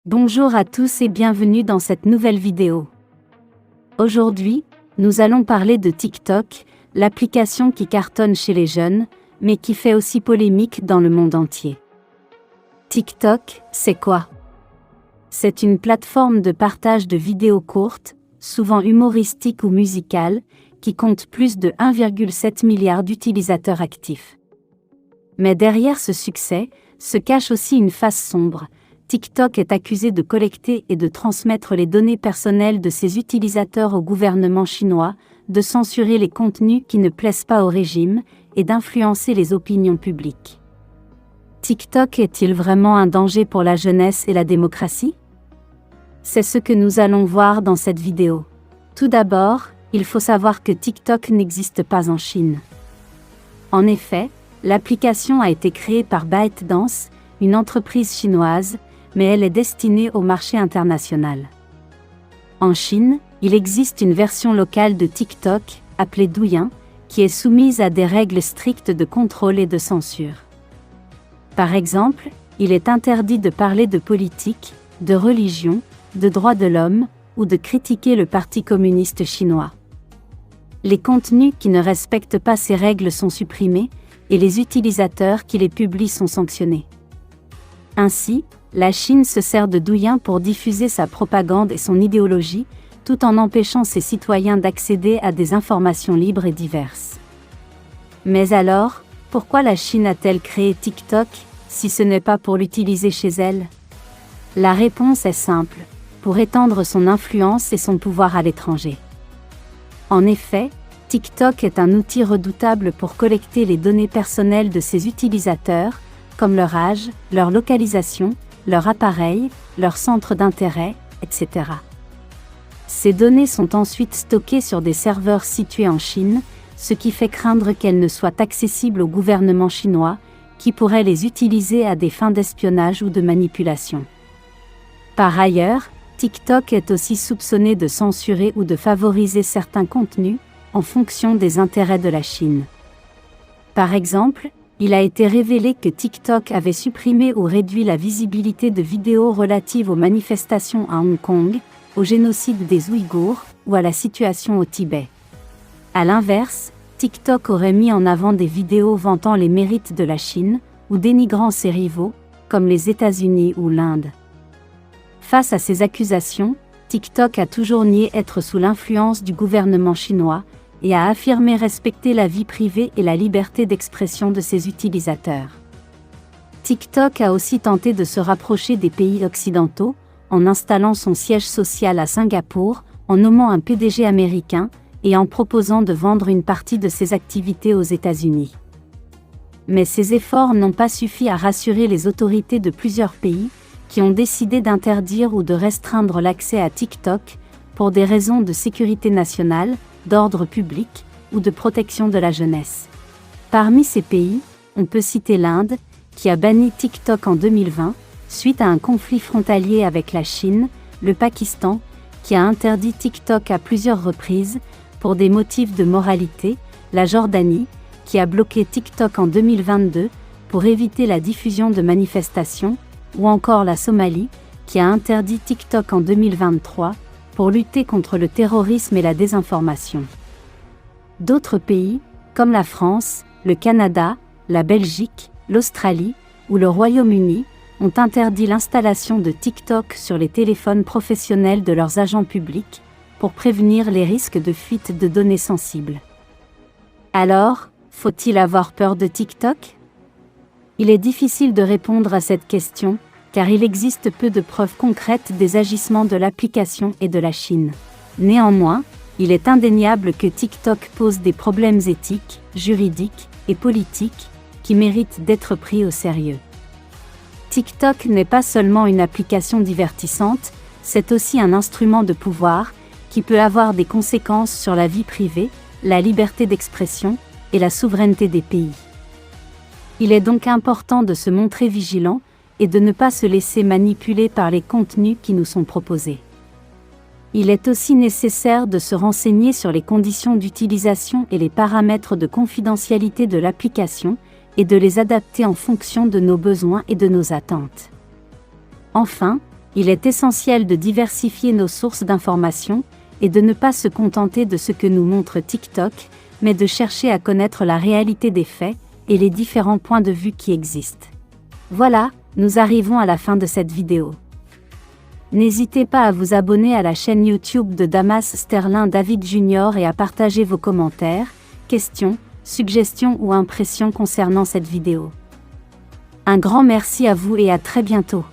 Bonjour à tous et bienvenue dans cette nouvelle vidéo. Aujourd'hui, nous allons parler de TikTok, l'application qui cartonne chez les jeunes, mais qui fait aussi polémique dans le monde entier. TikTok, c'est quoi? C'est une plateforme de partage de vidéos courtes, souvent humoristiques ou musicales, qui compte plus de 1,7 milliard d'utilisateurs actifs. Mais derrière ce succès, se cache aussi une face sombre. TikTok est accusé de collecter et de transmettre les données personnelles de ses utilisateurs au gouvernement chinois, de censurer les contenus qui ne plaisent pas au régime, et d'influencer les opinions publiques. TikTok est-il vraiment un danger pour la jeunesse et la démocratie? C'est ce que nous allons voir dans cette vidéo. Tout d'abord, il faut savoir que TikTok n'existe pas en Chine. En effet, l'application a été créée par ByteDance, une entreprise chinoise, mais elle est destinée au marché international. En Chine, il existe une version locale de TikTok, appelée Douyin, qui est soumise à des règles strictes de contrôle et de censure. Par exemple, il est interdit de parler de politique, de religion, de droits de l'homme, ou de critiquer le Parti communiste chinois. Les contenus qui ne respectent pas ces règles sont supprimés, et les utilisateurs qui les publient sont sanctionnés. Ainsi, la Chine se sert de Douyin pour diffuser sa propagande et son idéologie, tout en empêchant ses citoyens d'accéder à des informations libres et diverses. Mais alors, pourquoi la Chine a-t-elle créé TikTok, si ce n'est pas pour l'utiliser chez elle? La réponse est simple, pour étendre son influence et son pouvoir à l'étranger. En effet, TikTok est un outil redoutable pour collecter les données personnelles de ses utilisateurs, comme leur âge, leur localisation, leur appareil, leur centre d'intérêt, etc. Ces données sont ensuite stockées sur des serveurs situés en Chine, ce qui fait craindre qu'elles ne soient accessibles au gouvernement chinois, qui pourrait les utiliser à des fins d'espionnage ou de manipulation. Par ailleurs, TikTok est aussi soupçonné de censurer ou de favoriser certains contenus, en fonction des intérêts de la Chine. Par exemple, il a été révélé que TikTok avait supprimé ou réduit la visibilité de vidéos relatives aux manifestations à Hong Kong, au génocide des Ouïghours ou à la situation au Tibet. À l'inverse, TikTok aurait mis en avant des vidéos vantant les mérites de la Chine ou dénigrant ses rivaux, comme les États-Unis ou l'Inde. Face à ces accusations, TikTok a toujours nié être sous l'influence du gouvernement chinois, et a affirmé respecter la vie privée et la liberté d'expression de ses utilisateurs. TikTok a aussi tenté de se rapprocher des pays occidentaux, en installant son siège social à Singapour, en nommant un PDG américain, et en proposant de vendre une partie de ses activités aux États-Unis. Mais ces efforts n'ont pas suffi à rassurer les autorités de plusieurs pays, qui ont décidé d'interdire ou de restreindre l'accès à TikTok, pour des raisons de sécurité nationale, d'ordre public, ou de protection de la jeunesse. Parmi ces pays, on peut citer l'Inde, qui a banni TikTok en 2020, suite à un conflit frontalier avec la Chine, le Pakistan, qui a interdit TikTok à plusieurs reprises, pour des motifs de moralité, la Jordanie, qui a bloqué TikTok en 2022, pour éviter la diffusion de manifestations, ou encore la Somalie, qui a interdit TikTok en 2023, pour lutter contre le terrorisme et la désinformation. D'autres pays, comme la France, le Canada, la Belgique, l'Australie ou le Royaume-Uni, ont interdit l'installation de TikTok sur les téléphones professionnels de leurs agents publics, pour prévenir les risques de fuite de données sensibles. Alors, faut-il avoir peur de TikTok? Il est difficile de répondre à cette question, car il existe peu de preuves concrètes des agissements de l'application et de la Chine. Néanmoins, il est indéniable que TikTok pose des problèmes éthiques, juridiques et politiques, qui méritent d'être pris au sérieux. TikTok n'est pas seulement une application divertissante, c'est aussi un instrument de pouvoir, qui peut avoir des conséquences sur la vie privée, la liberté d'expression et la souveraineté des pays. Il est donc important de se montrer vigilant, et de ne pas se laisser manipuler par les contenus qui nous sont proposés. Il est aussi nécessaire de se renseigner sur les conditions d'utilisation et les paramètres de confidentialité de l'application, et de les adapter en fonction de nos besoins et de nos attentes. Enfin, Il est essentiel de diversifier nos sources d'informations, et de ne pas se contenter de ce que nous montre TikTok, mais de chercher à connaître la réalité des faits, et les différents points de vue qui existent. Voilà, nous arrivons à la fin de cette vidéo. N'hésitez pas à vous abonner à la chaîne YouTube de Damas Sterling David Jr. et à partager vos commentaires, questions, suggestions ou impressions concernant cette vidéo. Un grand merci à vous et à très bientôt.